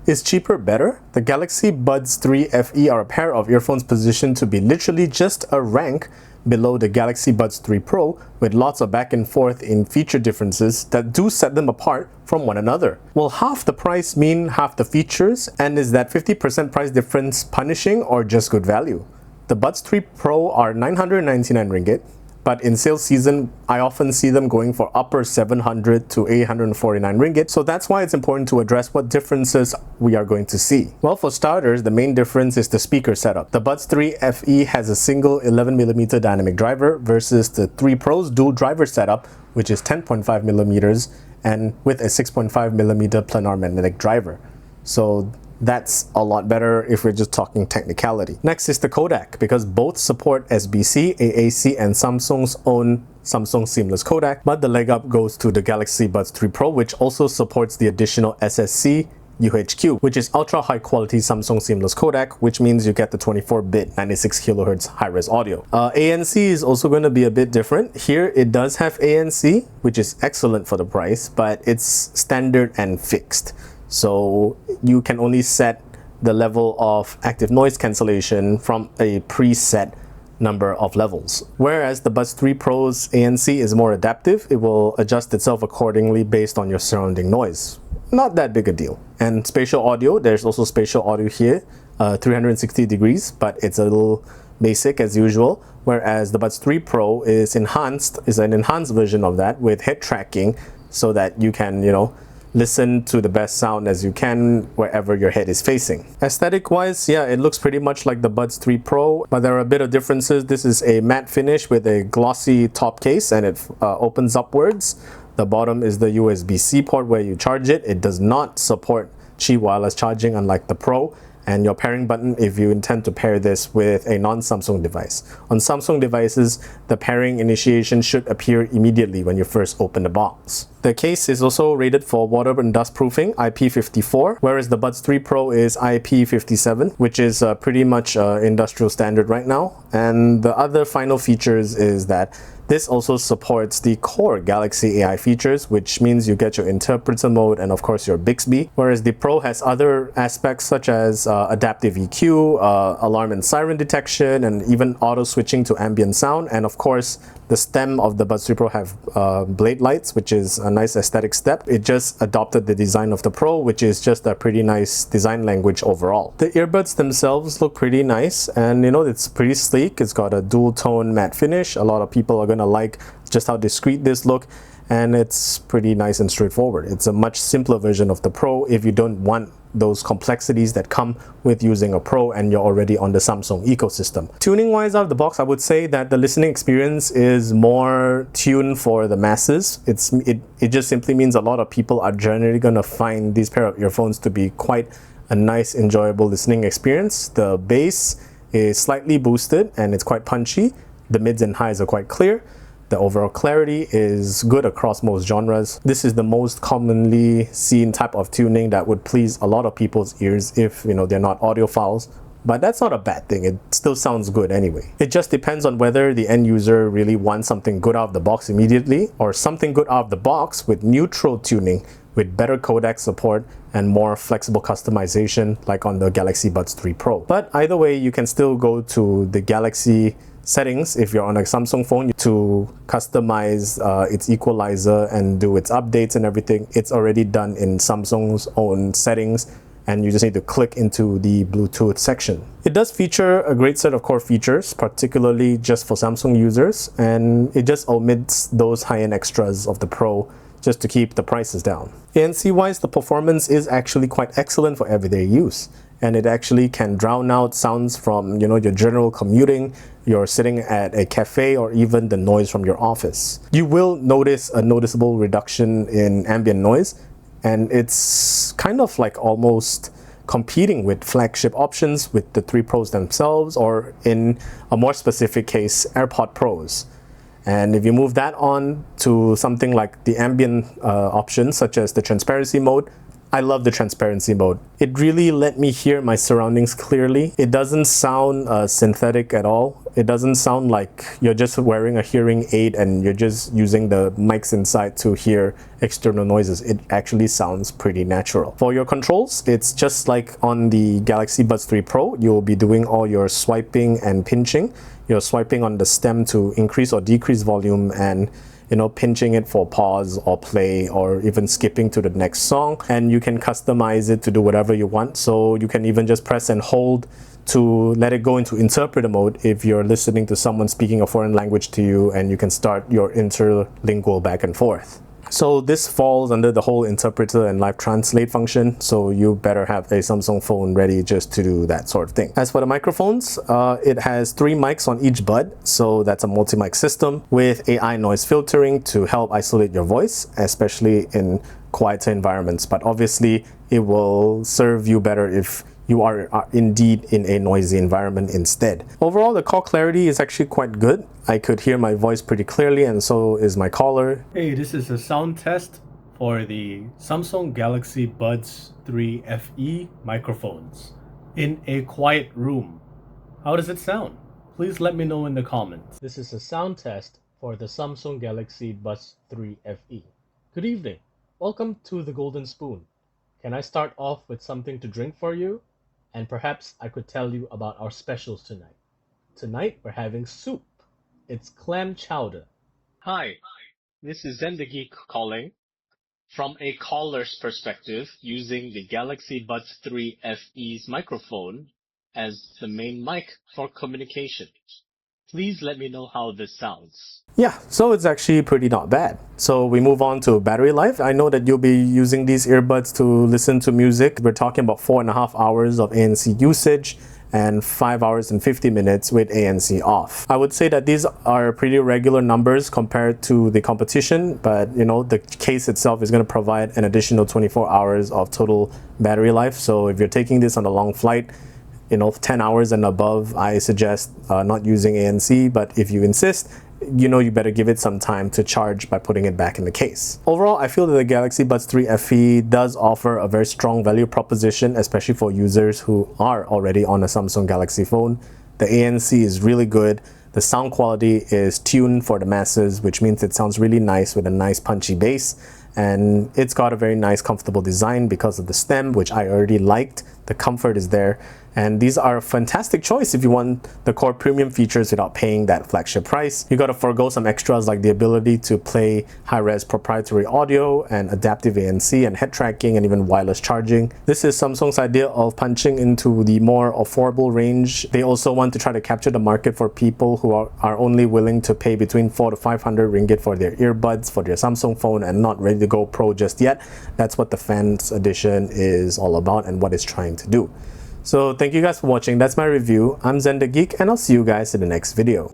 Is cheaper better? The Galaxy Buds 3 FE are a pair of earphones positioned to be literally just a rank below the Galaxy Buds 3 Pro, with lots of back and forth in feature differences that do set them apart from one another. Will half the price mean half the features? And is that 50% price difference punishing or just good value? The Buds 3 Pro are 999 ringgit. But in sales season, I often see them going for upper 700 to 849 ringgit. So that's why it's important to address what differences we are going to see. Well, for starters, the main difference is the speaker setup. The Buds 3 FE has a single 11mm dynamic driver versus the 3 Pro's dual driver setup, which is 10.5mm and with a 6.5mm planar magnetic driver. So that's a lot better if we're just talking technicality. Next is the codec, because both support SBC, AAC, and Samsung's own Samsung Seamless codec, but the leg up goes to the Galaxy Buds 3 Pro, which also supports the additional SSC UHQ, which is ultra high quality Samsung Seamless codec, which means you get the 24-bit 96 kHz high-res audio. ANC is also going to be a bit different. Here it does have ANC, which is excellent for the price, but it's standard and fixed. So you can only set the level of active noise cancellation from a preset number of levels. Whereas the Buds 3 Pro's ANC is more adaptive. It will adjust itself accordingly based on your surrounding noise. Not that big a deal. And spatial audio, there's also spatial audio here, 360 degrees, but it's a little basic as usual. Whereas the Buds 3 Pro is an enhanced version of that with head tracking so that you can, listen to the best sound as you can wherever your head is facing. Aesthetic wise, yeah, it looks pretty much like the Buds 3 Pro, but there are a bit of differences. This is a matte finish with a glossy top case and it opens upwards. The bottom is the USB-C port where you charge it. It does not support Qi wireless charging unlike the Pro. And your pairing button if you intend to pair this with a non-Samsung device. On Samsung devices, the pairing initiation should appear immediately when you first open the box. The case is also rated for water and dust proofing, IP54, whereas the Buds 3 Pro is IP57, which is pretty much industrial standard right now. And the other final features is that this also supports the core Galaxy AI features, which means you get your interpreter mode and of course your Bixby, whereas the Pro has other aspects such as adaptive EQ, alarm and siren detection, and even auto switching to ambient sound. And of course, the stem of the Buds 3 Pro have blade lights, which is a nice aesthetic step. It just adopted the design of the Pro, which is just a pretty nice design language overall. The earbuds themselves look pretty nice, and it's pretty sleek. It's got a dual tone matte finish. A lot of people are gonna like just how discreet this look, and it's pretty nice and straightforward. It's a much simpler version of the Pro if you don't want those complexities that come with using a Pro and you're already on the Samsung ecosystem. Tuning wise out of the box, I would say that the listening experience is more tuned for the masses. It just simply means a lot of people are generally going to find these pair of earphones to be quite a nice, enjoyable listening experience. The bass is slightly boosted and it's quite punchy. The mids and highs are quite clear. The overall clarity is good across most genres. This is the most commonly seen type of tuning that would please a lot of people's ears if they're not audiophiles. But that's not a bad thing. It still sounds good anyway. It just depends on whether the end user really wants something good out of the box immediately or something good out of the box with neutral tuning with better codec support and more flexible customization like on the Galaxy Buds 3 Pro. But either way, you can still go to the Galaxy settings if you're on a Samsung phone to customize its equalizer and do its updates and everything. It's already done in Samsung's own settings, and you just need to click into the Bluetooth section. It does feature a great set of core features, particularly just for Samsung users, and it just omits those high-end extras of the Pro just to keep the prices down. ANC wise, the performance is actually quite excellent for everyday use, and it actually can drown out sounds from your general commuting, you're sitting at a cafe, or even the noise from your office. You will notice a noticeable reduction in ambient noise, and it's kind of like almost competing with flagship options with the 3 Pros themselves, or in a more specific case, AirPod Pros. And if you move that on to something like the ambient options, such as the transparency mode, I love the transparency mode. It really let me hear my surroundings clearly. It doesn't sound synthetic at all. It doesn't sound like you're just wearing a hearing aid and you're just using the mics inside to hear external noises. It actually sounds pretty natural. For your controls, it's just like on the Galaxy Buds 3 Pro. You'll be doing all your swiping and pinching. You're swiping on the stem to increase or decrease volume, and pinching it for pause or play or even skipping to the next song. And you can customize it to do whatever you want. So you can even just press and hold to let it go into interpreter mode if you're listening to someone speaking a foreign language to you, and you can start your interlingual back and forth. So this falls under the whole interpreter and live translate function, so you better have a Samsung phone ready just to do that sort of thing. As for the microphones, it has 3 mics on each bud, so that's a multi-mic system with AI noise filtering to help isolate your voice, especially in quieter environments. But obviously, it will serve you better if you are indeed in a noisy environment instead. Overall, the call clarity is actually quite good. I could hear my voice pretty clearly, and so is my caller. Hey, this is a sound test for the Samsung Galaxy Buds 3 FE microphones in a quiet room. How does it sound? Please let me know in the comments. This is a sound test for the Samsung Galaxy Buds 3 FE. Good evening. Welcome to the Golden Spoon. Can I start off with something to drink for you? And perhaps I could tell you about our specials tonight. Tonight we're having soup. It's clam chowder. Hi, this is Zen the Geek calling. From a caller's perspective, using the Galaxy Buds 3 FE's microphone as the main mic for communication. Please let me know how this sounds. Yeah, so it's actually pretty not bad. So we move on to battery life. I know that you'll be using these earbuds to listen to music. We're talking about 4.5 hours of ANC usage and 5 hours and 50 minutes with ANC off. I would say that these are pretty regular numbers compared to the competition, but the case itself is going to provide an additional 24 hours of total battery life. So if you're taking this on a long flight, 10 hours and above, I suggest not using ANC, but if you insist, you better give it some time to charge by putting it back in the case. Overall, I feel that the Galaxy Buds 3 FE does offer a very strong value proposition, especially for users who are already on a Samsung Galaxy phone. The ANC is really good. The sound quality is tuned for the masses, which means it sounds really nice with a nice punchy bass. And it's got a very nice, comfortable design because of the stem, which I already liked. The comfort is there. And these are a fantastic choice if you want the core premium features without paying that flagship price. You got to forego some extras like the ability to play high-res proprietary audio and adaptive ANC and head tracking and even wireless charging. This is Samsung's idea of punching into the more affordable range. They also want to try to capture the market for people who are only willing to pay between 400 to 500 ringgit for their earbuds, for their Samsung phone, and not ready to go pro just yet. That's what the Fans Edition is all about and what it's trying to do. So thank you guys for watching. That's my review. I'm Zen the Geek, and I'll see you guys in the next video.